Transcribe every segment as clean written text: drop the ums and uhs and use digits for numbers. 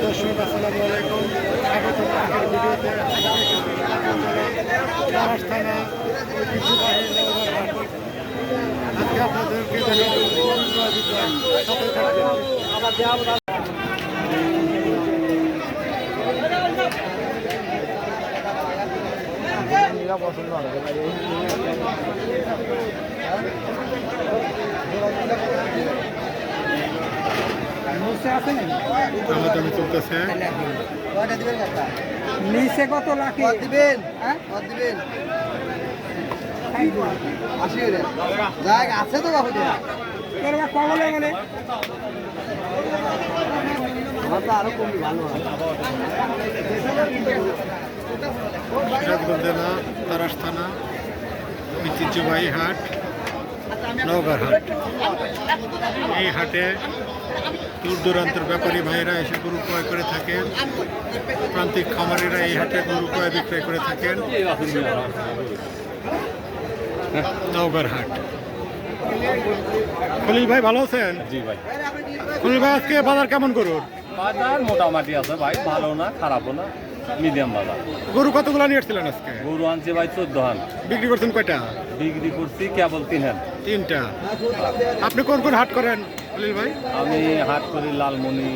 দর্শক আসসালামু আলাইকুম, স্বাগত আজকের ভিডিওতে। তারাস থানা ঐতিহ্যবাহী নওগাঁর হাট। আজকে আপনাদেরকে দেখাবো সাথে থাকবেন। দামাদামি চলতেছে। নিচে কত লাখে দিবেন? আছে তো বাবু কমলে মানে আমার তো আরো কমই ভালো হয়। সিরাজগঞ্জ জেলা তারাস থানা ঐতিহ্যবাহী হাট নওগাঁর হাট। এই হাটে দূর দূরান্তের ব্যাপারী ভাইরা এসে গরু ক্রয় করে থাকেন। প্রান্তিক খামারিরা এই হাটে গরু ক্রয় বিক্রয় করে থাকেন। নওগাঁর হাট। খলিল ভাই ভালো আছেন? জি ভাই। খলিল ভাই আজকে বাজার কেমন গরুর? বাজার মোটামুটি আছে ভাই, ভালো না খারাপও না, মিডিয়াম বাজার। গরু কতগুলো নিয়ে আসছিলেন আজকে? গরু আনছি ভাই 14 হান, বিক্রি করছেন কয়টা? বিক্রি করছি কেবল 3 হান। 3টা। আপনি কোন কোন হাট করেন খলিল ভাই? আমি হাট করি লালমনি,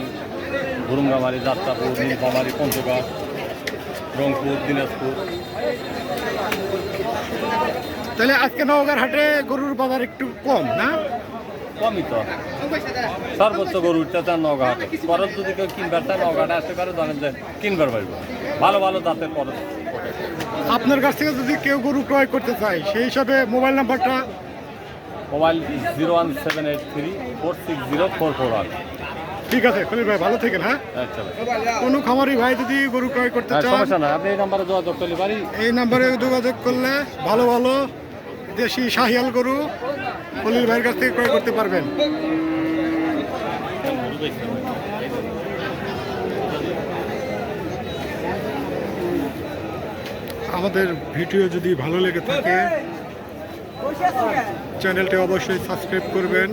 গুরুঙ্গামারি, যাত্রাপুর, নীলফামারি, পঞ্চগড়, রংপুর, দিনাজপুর। তাহলে আজকে নওগাঁর হাটে গরুর বাজার একটু কম না? কমই তো, সর্বোচ্চ গরু উঠতে চান নওগাঁ হাটে। খরচ যদি কেউ কিনবার চায় নওগাঁটা আসতে পারে, জানেন যে কিনবার পারবো ভালো ভালো জাতের খরচ। আপনার কাছ থেকে যদি কেউ গরু ক্রয় করতে চায় সেই হিসাবে মোবাইল নাম্বারটা? মোবাইল 01783460441। ঠিক আছে খলিল ভাই, ভালো থাকেন। হ্যাঁ, আচ্ছা ভাই। কোনো খামারি ভাই যদি গরু ক্রয় করতে চান সমস্যা নাই, আপনি এই নাম্বারে যোগাযোগ করলে পারি। এই নাম্বারে যোগাযোগ করলে ভালো ভালো দেশি শাহিয়াল গরু খলিল ভাইয়ের কাছ থেকে ক্রয় করতে পারবেন। আমাদের ভিডিও যদি ভালো লেগে থাকে চ্যানেলটি অবশ্যই সাবস্ক্রাইব করবেন,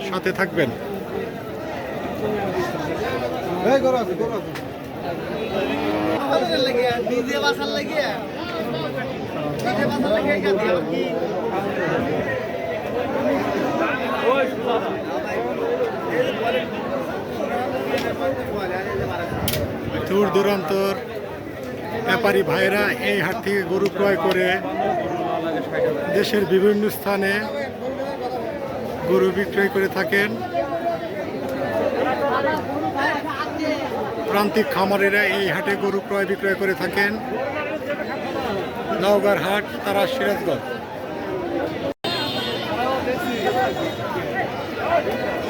সাথে থাকবেন। দূর দূরান্তর ব্যাপারী ভাইরা এই হাট থেকে গরু ক্রয় করে দেশের বিভিন্ন স্থানে গরু বিক্রয় করে থাকেন। প্রান্তিক খামারিরা এই হাটে গরু ক্রয় বিক্রয় করে থাকেন। নওগাঁর হাট তারাস সিরাজগঞ্জ।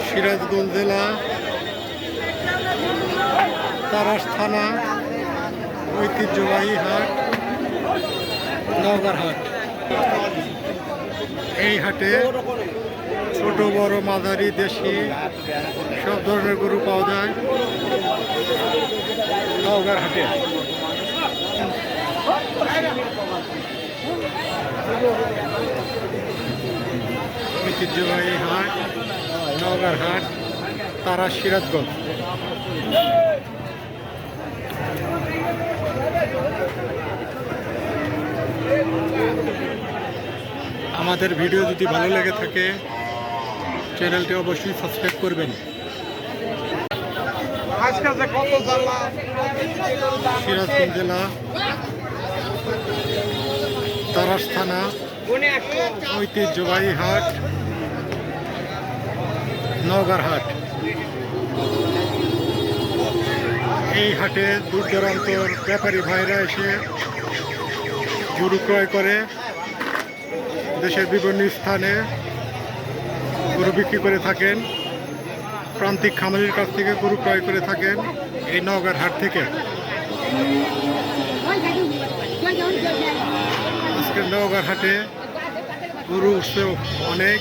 সিরাজগঞ্জ জেলা তারাস থানা ঐতিহ্যবাহী হাট নওগাঁর হাট। এই হাটে ছোট বড় মাঝারি দেশি সব ধরনের গরু পাওয়া যায় নওগাঁর হাটে। ঐতিহ্যবাহী হাট নওগাঁর হাট তারাস সিরাজগঞ্জ। আমাদের ভিডিও যদি ভালো লেগে থাকে চ্যানেলটি অবশ্যই সাবস্ক্রাইব করবেন। সিরাজগঞ্জ জেলা তারাস থানা ঐতিহ্যবাহী হাট নওগাঁর হাট। এই হাটে দূর দূরান্তর ব্যাপারী ভাইরা এসে গরু ক্রয় করে দেশের বিভিন্ন স্থানে গরু বিক্রি করে থাকেন। প্রান্তিক খামারির কাছ থেকে গরু ক্রয় করে থাকেন এই নওগাঁর হাট থেকে। আজকের নওগাঁর হাটে গরু উঠছে অনেক।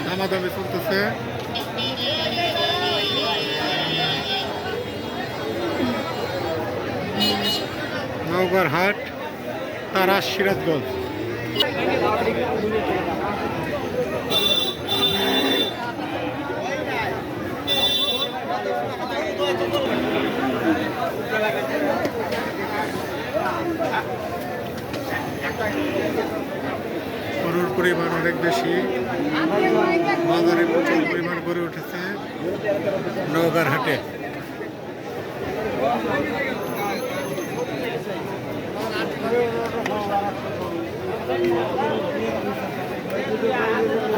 দামাদামি চলতেছে। নওগাঁর হাট তারাস সিরাজগঞ্জ। গরুর পরিমাণ অনেক বেশি, বাজারে প্রচুর পরিমাণ গড়ে উঠেছে নওগাঁর হাটে।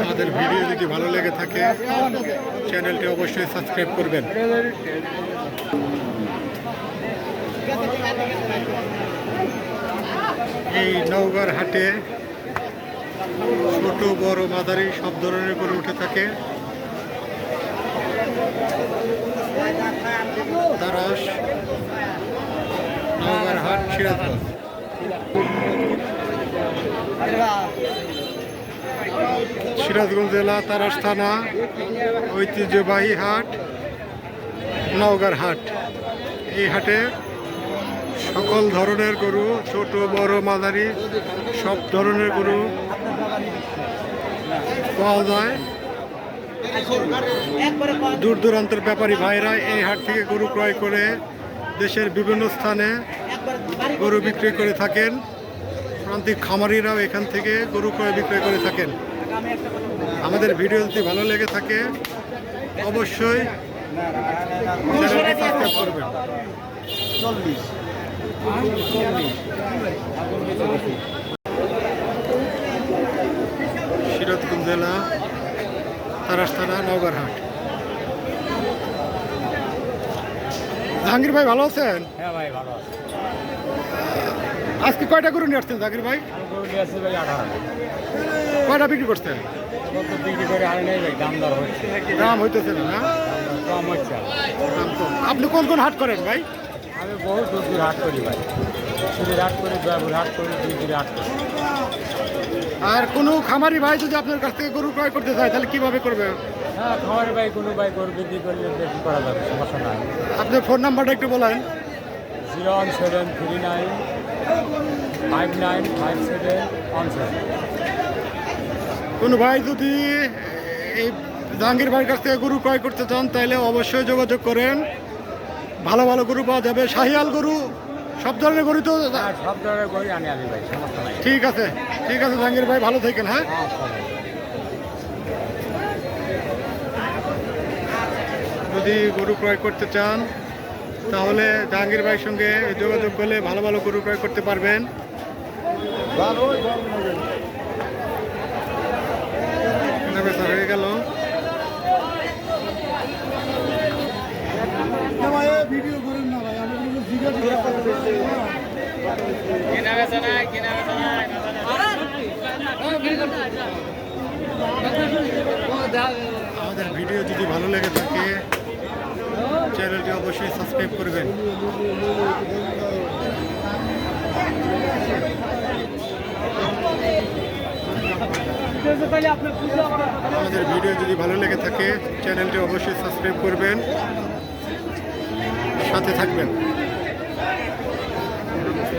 আমাদের ভিডিও যদি ভালো লেগে থাকে চ্যানেলটি অবশ্যই সাবস্ক্রাইব করবেন। এই নওগাঁর হাটে ছোট বড় মাঝারি সব ধরনের গরু উঠে থাকে। তারাস, নওগাঁর হাট, সিরাজগঞ্জ। সিরাজগঞ্জ জেলা, তারাস থানা, ঐতিহ্যবাহী হাট নওগাঁর হাট। এই হাটে সকল ধরনের গরু, ছোট বড় মাঝারি সব ধরনের গরু পাওয়া যায়। দূর দূরান্তের ব্যাপারী ভাইরা এই হাট থেকে গরু ক্রয় করে দেশের বিভিন্ন স্থানে গরু বিক্রি করে থাকেন। প্রান্তিক খামারিরাও এখান থেকে গরু ক্রয় বিক্রয় করে থাকেন। আমাদের ভিডিও যদি ভালো লেগে থাকে অবশ্যই চ্যানেলটি সাবস্ক্রাইব করবেন। সিরাজগঞ্জ জেলা, তারাস থানা, নওগাঁর হাট। জাহাঙ্গীর ভাই ভালো আছেন? হ্যাঁ ভাই ভালো আছে। আজকে কয়টা গরু নিয়ে আসছেন জাহাঙ্গীর ভাই? গরু নিয়ে আসছে ভাই 18। কয়টা বিক্রি করছেন? বিক্রি করে আর নেই ভাই, দাম দর হচ্ছে, দাম হইতেছে না? কম হচ্ছে। দাম কম। আপনি কোন কোন হাট করেন ভাই? আমি বহু দূর দূর হাট করি ভাই, শুধু হাট করি, জয়পুর হাট করি, দূর দূরে হাট করি। আর কোনো খামারি ভাই যদি আপনার কাছ থেকে গরু ক্রয় করতে চায় তাহলে কিভাবে করবে? হ্যাঁ, খামারে ভাই কোনো ভাই গরু বিক্রি করলে বেশি করা যাবে, সমস্যা নাই। আপনার ফোন নাম্বারটা একটু বলেন। 01739595717। কোনো ভাই যদি এই জাহাঙ্গীর ভাইয়ের কাছ থেকে গরু ক্রয় করতে চান তাহলে অবশ্যই যোগাযোগ করেন। ভালো ভালো গরু পাওয়া যাবে, শাহিয়াল গরু সব ধরনের গরু তো। হ্যাঁ, সব ধরনের গরু আনি আমি ভাই, সমস্যা নাই। ঠিক আছে, ঠিক আছে জাহাঙ্গীর ভাই, ভালো থাকেন। হ্যাঁ, যদি গরু ক্রয় করতে চান তাহলে জাহাঙ্গীর ভাইয়ের সঙ্গে যোগাযোগ করলে ভালো ভালো গরু ক্রয় করতে পারবেন। কেনাবেচা হয়ে গেল। ভিডিও করেন না ভাই, আমি আমাদের ভিডিও যদি ভালো লেগে থাকে চ্যানেলটি অবশ্যই সাবস্ক্রাইব করবেন। আমাদের ভিডিও যদি ভালো লেগে থাকে চ্যানেলটি অবশ্যই সাবস্ক্রাইব করবেন, সাথে থাকবেন।